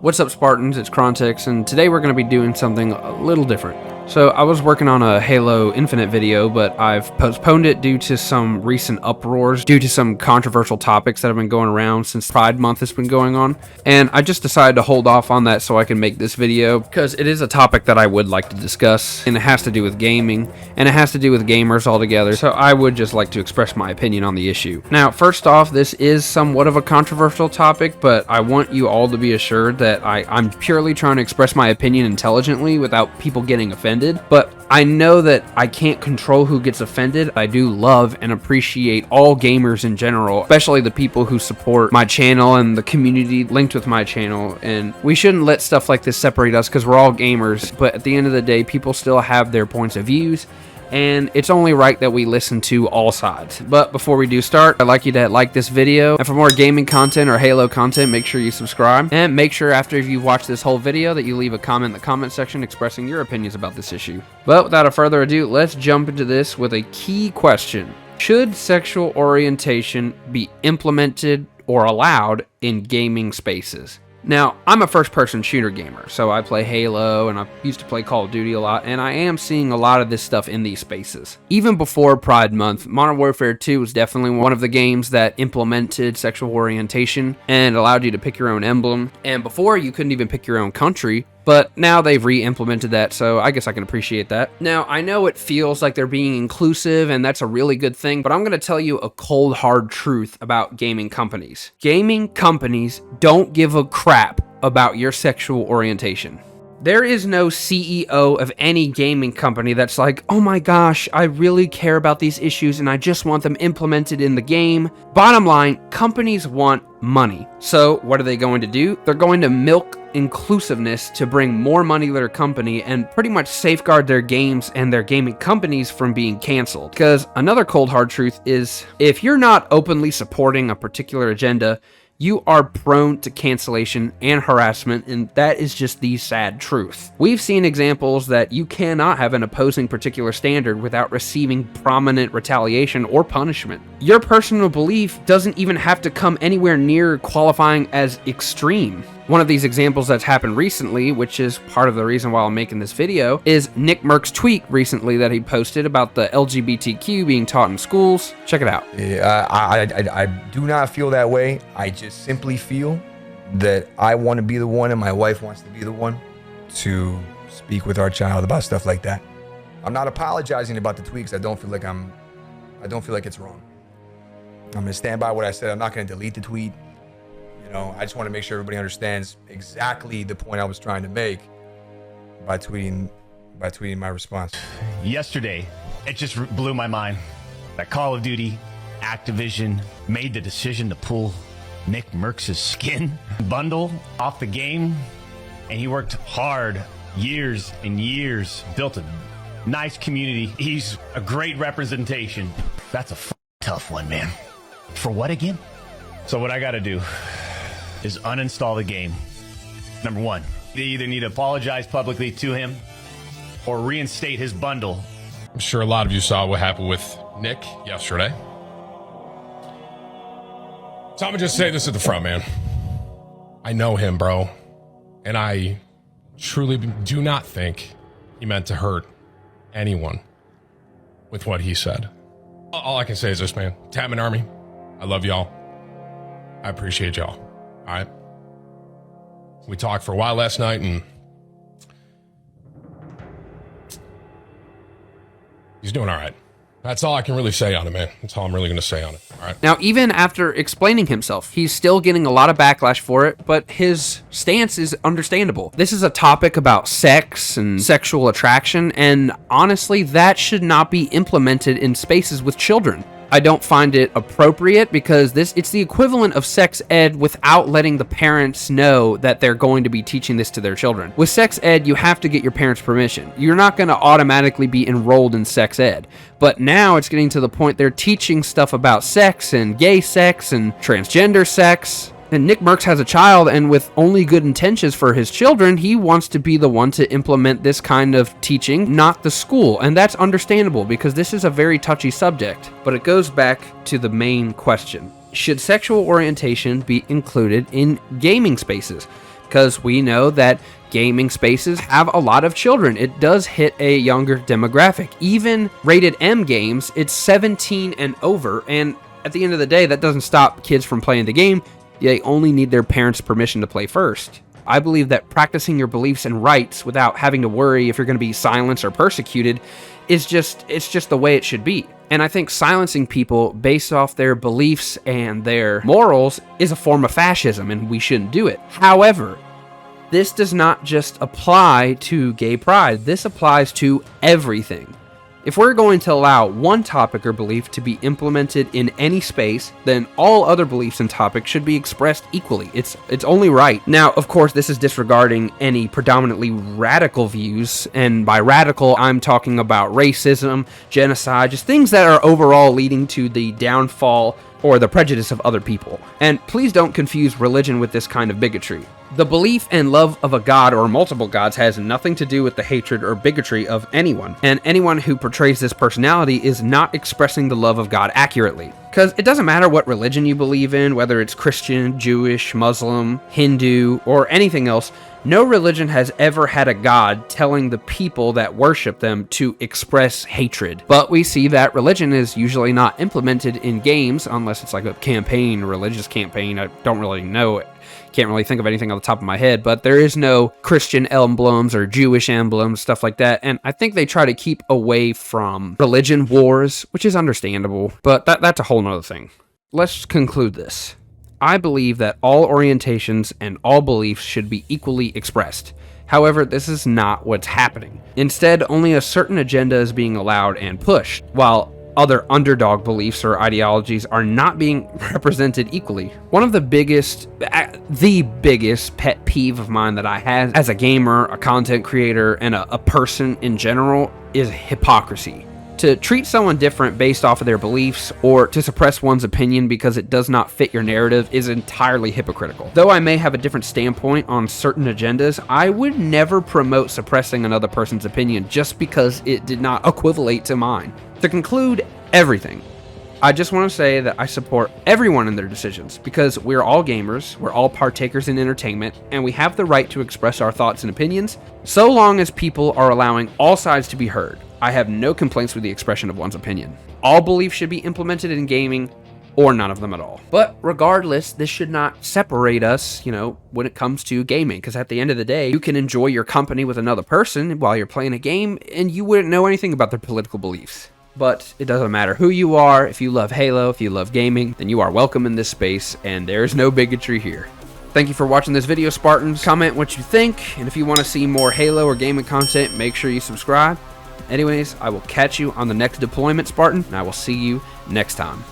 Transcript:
What's up, Spartans? It's Krontex, and today we're going to be doing something a little different. So I was working on a Halo Infinite video, but I've postponed it due to some recent uproars, due to some controversial topics that have been going around since Pride Month has been going on. And I just decided to hold off on that so I can make this video, because it is a topic that I would like to discuss, and it has to do with gaming, and it has to do with gamers altogether, so I would just like to express my opinion on the issue. Now, first off, this is somewhat of a controversial topic, but I want you all to be assured that I'm purely trying to express my opinion intelligently without people getting offended. But I know that I can't control who gets offended. I do love and appreciate all gamers in general, especially the people who support my channel and the community linked with my channel. And we shouldn't let stuff like this separate us, because we're all gamers. But at the end of the day, people still have their points of views, and it's only right that we listen to all sides. But before we do start, I'd like you to like this video, and for more gaming content or Halo content, make sure you subscribe, and make sure after you've watched this whole video that you leave a comment in the comment section expressing your opinions about this issue. But without a further ado, let's jump into this with a key question. Should sexual orientation be implemented or allowed in gaming spaces? Now, I'm a first-person shooter gamer, so I play Halo, and I used to play Call of Duty a lot, and I am seeing a lot of this stuff in these spaces. Even before Pride Month, Modern Warfare 2 was definitely one of the games that implemented sexual orientation and allowed you to pick your own emblem. And before, you couldn't even pick your own country, but now they've re-implemented that, so I guess I can appreciate that. Now, I know it feels like they're being inclusive, and that's a really good thing, but I'm going to tell you a cold, hard truth about gaming companies. Gaming companies don't give a crap about your sexual orientation. There is no CEO of any gaming company that's like, oh my gosh, I really care about these issues and I just want them implemented in the game. Bottom line, companies want money. So what are they going to do? They're going to milk inclusiveness to bring more money to their company and pretty much safeguard their games and their gaming companies from being canceled. Because another cold hard truth is, if you're not openly supporting a particular agenda, you are prone to cancellation and harassment, and that is just the sad truth. We've seen examples that you cannot have an opposing particular standard without receiving prominent retaliation or punishment. Your personal belief doesn't even have to come anywhere near qualifying as extreme. One of these examples that's happened recently, which is part of the reason why I'm making this video, is Nickmercs' tweet recently that he posted about the LGBTQ being taught in schools. Check it out. Yeah, I do not feel that way. I just simply feel that I want to be the one and my wife wants to be the one to speak with our child about stuff like that. I'm not apologizing about the tweets. I don't feel like it's wrong. I'm going to stand by what I said. I'm not going to delete the tweet. I just want to make sure everybody understands exactly the point I was trying to make by tweeting my response. Yesterday, it just blew my mind that Call of Duty, Activision made the decision to pull Nickmercs' skin bundle off the game, and he worked hard, years and years, built a nice community. He's a great representation. That's a tough one, man. For what again? So what I got to do is uninstall the game. Number one, they either need to apologize publicly to him or reinstate his bundle. I'm sure a lot of you saw what happened with Nick yesterday. So I'm gonna just say this at the front, man. I know him, bro. And I truly do not think he meant to hurt anyone with what he said. All I can say is this, man. Tapman Army, I love y'all. I appreciate y'all. All right. We talked for a while last night, and he's doing all right. That's all I can really say on it, man. That's all I'm really going to say on it. All right. Now, even after explaining himself, he's still getting a lot of backlash for it, but his stance is understandable. This is a topic about sex and sexual attraction, and honestly, that should not be implemented in spaces with children. I don't find it appropriate, because it's the equivalent of sex ed without letting the parents know that they're going to be teaching this to their children. With sex ed, you have to get your parents' permission. You're not going to automatically be enrolled in sex ed. But now it's getting to the point they're teaching stuff about sex and gay sex and transgender sex. And Nickmercs has a child, and with only good intentions for his children, he wants to be the one to implement this kind of teaching, not the school. And that's understandable, because this is a very touchy subject. But it goes back to the main question. Should sexual orientation be included in gaming spaces? because we know that gaming spaces have a lot of children. It does hit a younger demographic. Even rated M games, it's 17 and over, and at the end of the day, that doesn't stop kids from playing the game. They only need their parents' permission to play first. I believe that practicing your beliefs and rights without having to worry if you're going to be silenced or persecuted it's just the way it should be. And I think silencing people based off their beliefs and their morals is a form of fascism, and we shouldn't do it. However, this does not just apply to gay pride. This applies to everything. If we're going to allow one topic or belief to be implemented in any space, then all other beliefs and topics should be expressed equally. It's only right. Now, of course, this is disregarding any predominantly radical views, and by radical, I'm talking about racism, genocide, just things that are overall leading to the downfall or the prejudice of other people. And please don't confuse religion with this kind of bigotry. The belief and love of a god or multiple gods has nothing to do with the hatred or bigotry of anyone, and anyone who portrays this personality is not expressing the love of God accurately. Because it doesn't matter what religion you believe in, whether it's Christian, Jewish, Muslim, Hindu, or anything else, no religion has ever had a god telling the people that worship them to express hatred. But we see that religion is usually not implemented in games unless it's like a campaign, a religious campaign. I don't really know. Can't really think of anything on the top of my head, but there is no Christian emblems or Jewish emblems, stuff like that. And I think they try to keep away from religion wars, which is understandable, but that's a whole nother thing. Let's conclude this. I believe that all orientations and all beliefs should be equally expressed. However, this is not what's happening. Instead, only a certain agenda is being allowed and pushed, while other underdog beliefs or ideologies are not being represented equally. One of the biggest pet peeve of mine that I have as a gamer, a content creator, and a person in general is hypocrisy. To treat someone different based off of their beliefs or to suppress one's opinion because it does not fit your narrative is entirely hypocritical. Though I may have a different standpoint on certain agendas, I would never promote suppressing another person's opinion just because it did not equivalate to mine. To conclude everything, I just want to say that I support everyone in their decisions because we're all gamers, we're all partakers in entertainment, and we have the right to express our thoughts and opinions so long as people are allowing all sides to be heard. I have no complaints with the expression of one's opinion. All beliefs should be implemented in gaming, or none of them at all. But regardless, this should not separate us, when it comes to gaming, because at the end of the day, you can enjoy your company with another person while you're playing a game, and you wouldn't know anything about their political beliefs. But it doesn't matter who you are. If you love Halo, if you love gaming, then you are welcome in this space, and there's no bigotry here. Thank you for watching this video, Spartans. Comment what you think, and if you want to see more Halo or gaming content, make sure you subscribe. Anyways, I will catch you on the next deployment, Spartan, and I will see you next time.